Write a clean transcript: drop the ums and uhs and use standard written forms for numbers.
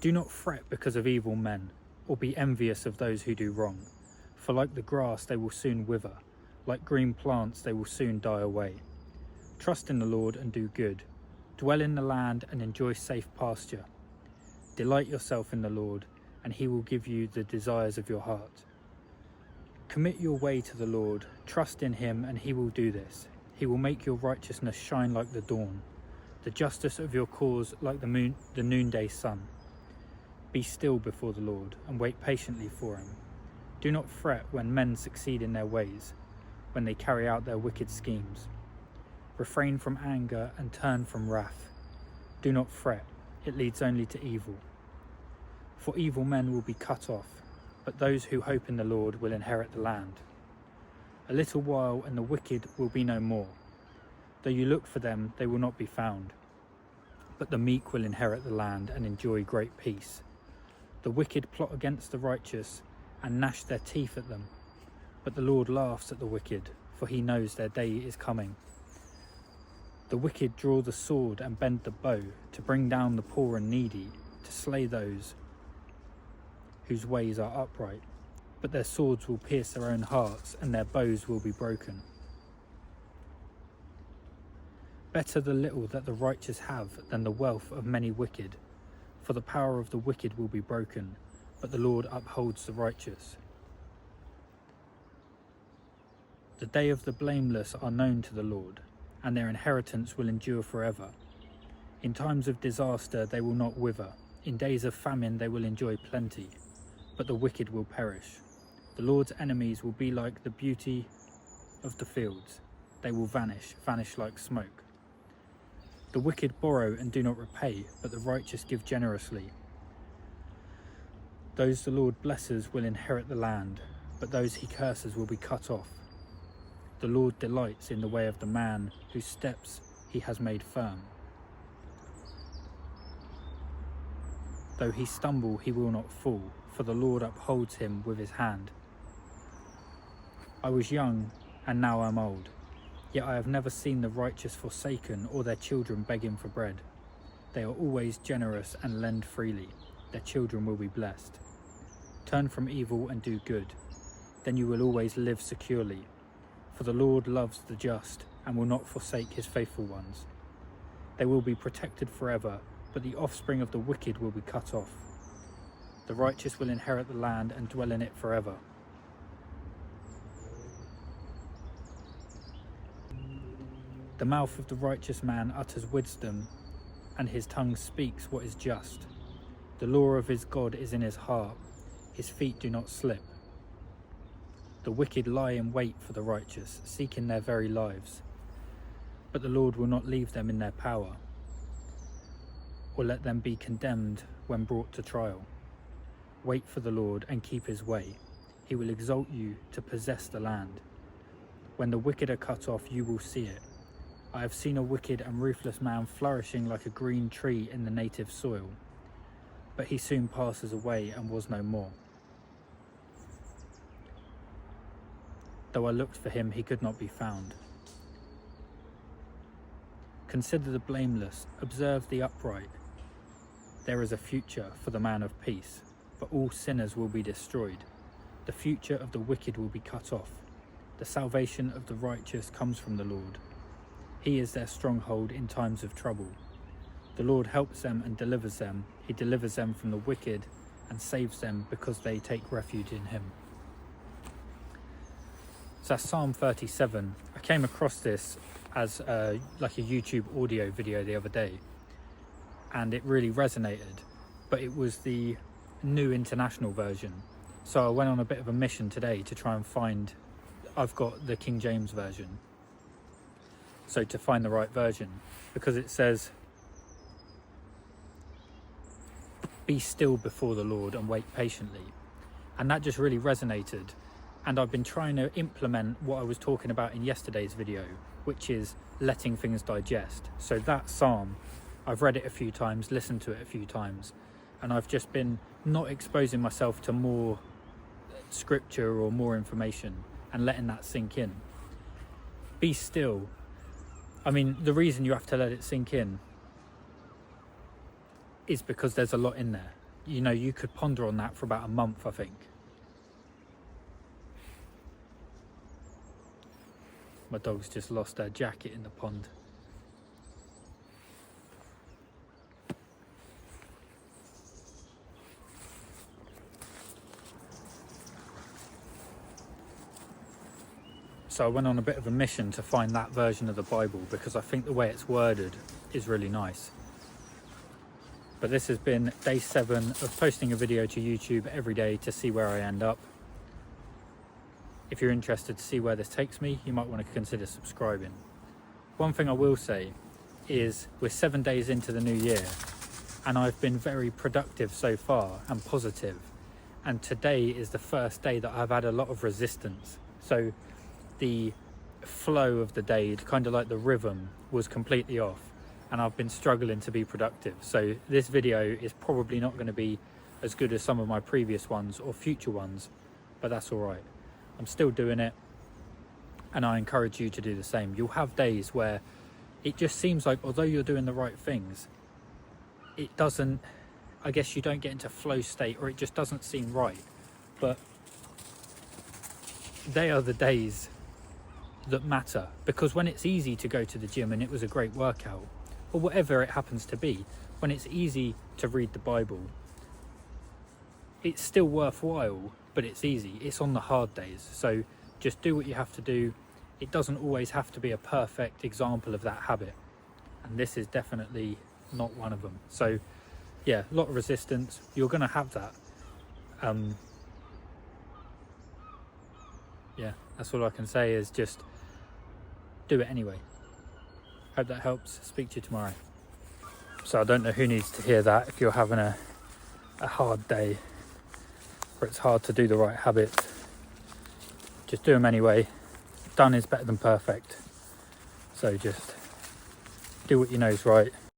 Do not fret because of evil men, or be envious of those who do wrong. For like the grass they will soon wither, like green plants they will soon die away. Trust in the Lord and do good. Dwell in the land and enjoy safe pasture. Delight yourself in the Lord, and he will give you the desires of your heart. Commit your way to the Lord, trust in him, and he will do this. He will make your righteousness shine like the dawn, the justice of your cause like the noonday sun. Be still before the Lord, and wait patiently for him. Do not fret when men succeed in their ways, when they carry out their wicked schemes. Refrain from anger and turn from wrath. Do not fret, it leads only to evil. For evil men will be cut off, but those who hope in the Lord will inherit the land. A little while and the wicked will be no more. Though you look for them, they will not be found. But the meek will inherit the land and enjoy great peace. The wicked plot against the righteous and gnash their teeth at them. But the Lord laughs at the wicked, for he knows their day is coming. The wicked draw the sword and bend the bow to bring down the poor and needy, to slay those whose ways are upright. But their swords will pierce their own hearts, and their bows will be broken. Better the little that the righteous have than the wealth of many wicked, for the power of the wicked will be broken, but the Lord upholds the righteous. The day of the blameless are known to the Lord, and their inheritance will endure forever. In times of disaster they will not wither, in days of famine they will enjoy plenty, but the wicked will perish. The Lord's enemies will be like the beauty of the fields. They will vanish like smoke. The wicked borrow and do not repay, but the righteous give generously. Those the Lord blesses will inherit the land, but those he curses will be cut off. The Lord delights in the way of the man whose steps he has made firm. Though he stumble, he will not fall, for the Lord upholds him with his hand. I was young, and now I am old, yet I have never seen the righteous forsaken or their children begging for bread. They are always generous and lend freely. Their children will be blessed. Turn from evil and do good, then you will always live securely. For the Lord loves the just and will not forsake his faithful ones. They will be protected forever, but the offspring of the wicked will be cut off. The righteous will inherit the land and dwell in it forever. The mouth of the righteous man utters wisdom, and his tongue speaks what is just. The law of his God is in his heart, his feet do not slip. The wicked lie in wait for the righteous, seeking their very lives. But the Lord will not leave them in their power, or let them be condemned when brought to trial. Wait for the Lord and keep his way. He will exalt you to possess the land. When the wicked are cut off, you will see it. I have seen a wicked and ruthless man flourishing like a green tree in the native soil, but he soon passes away and was no more. Though I looked for him, he could not be found. Consider the blameless, observe the upright. There is a future for the man of peace, but all sinners will be destroyed. The future of the wicked will be cut off. The salvation of the righteous comes from the Lord. He is their stronghold in times of trouble. The Lord helps them and delivers them. He delivers them from the wicked and saves them because they take refuge in him. So that's Psalm 37. I came across this as like a YouTube audio video the other day, and it really resonated, but it was the New International Version. So I went on a bit of a mission today to try and find, I've got the King James Version, so to find the right version, because it says, "Be still before the Lord and wait patiently." And that just really resonated. And I've been trying to implement what I was talking about in yesterday's video, which is letting things digest. So that psalm, I've read it a few times, listened to it a few times, and I've just been not exposing myself to more scripture or more information and letting that sink in. Be still. I mean, the reason you have to let it sink in is because there's a lot in there. you know, you could ponder on that for about a month, I think. My dog's just lost her jacket in the pond. So I went on a bit of a mission to find that version of the Bible because I think the way it's worded is really nice. But this has been day 7 of posting a video to YouTube every day to see where I end up. If you're interested to see where this takes me, you might want to consider subscribing. One thing I will say is we're 7 days into the new year and I've been very productive so far and positive. And today is the first day that I've had a lot of resistance. So the flow of the day, kind of like the rhythm, was completely off and I've been struggling to be productive. So this video is probably not going to be as good as some of my previous ones or future ones, but that's all right. I'm still doing it and I encourage you to do the same. You'll have days where it just seems like although you're doing the right things, it doesn't, I guess you don't get into flow state, or it just doesn't seem right. But they are the days that matter, because when it's easy to go to the gym and it was a great workout, or whatever it happens to be, when it's easy to read the Bible, it's still worthwhile, but it's easy. It's on the hard days. So just do what you have to do. It doesn't always have to be a perfect example of that habit, and this is definitely not one of them. So yeah, a lot of resistance. You're going to have that. Yeah, that's all I can say, is just do it anyway. Hope that helps. Speak to you tomorrow. So I don't know who needs to hear that. If you're having a hard day where it's hard to do the right habits, just do them anyway. Done is better than perfect. So just do what you know is right.